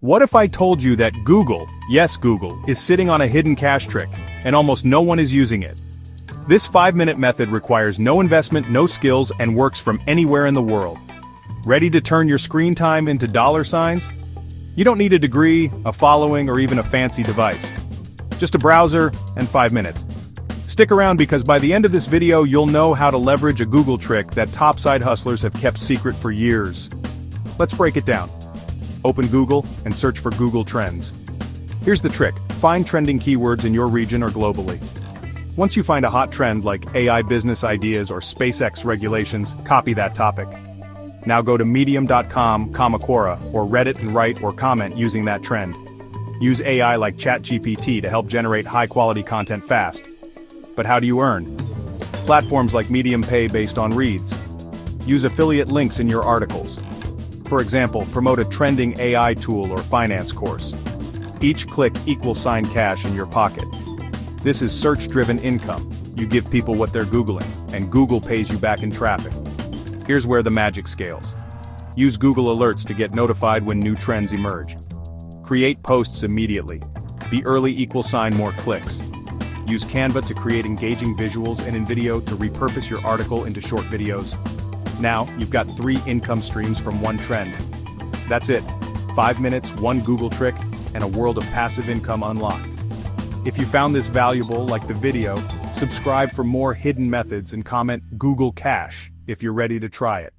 What if I told you that Google, yes Google, is sitting on a hidden cash trick, and almost no one is using it? This 5-minute method requires no investment, no skills, and works from anywhere in the world. Ready to turn your screen time into dollar signs? You don't need a degree, a following, or even a fancy device. Just a browser and 5 minutes. Stick around because by the end of this video you'll know how to leverage a Google trick that top side hustlers have kept secret for years. Let's break it down. Open Google and search for Google Trends. Here's the trick: find trending keywords in your region or globally. Once you find a hot trend like AI business ideas or SpaceX regulations, copy that topic. Now go to medium.com, Quora, or Reddit and write or comment using that trend. Use AI like ChatGPT to help generate high-quality content fast. But how do you earn? Platforms like Medium pay based on reads. Use affiliate links in your articles. For example, promote a trending AI tool or finance course. Each click equals cash in your pocket. This is search-driven income. You give people what they're Googling, and Google pays you back in traffic. Here's where the magic scales. Use Google Alerts to get notified when new trends emerge. Create posts immediately. Be early more clicks. Use Canva to create engaging visuals and in video to repurpose your article into short videos. Now, you've got 3 income streams from one trend. That's it. 5 minutes, 1 Google trick, and a world of passive income unlocked. If you found this valuable, like the video, subscribe for more hidden methods and comment Google Cash if you're ready to try it.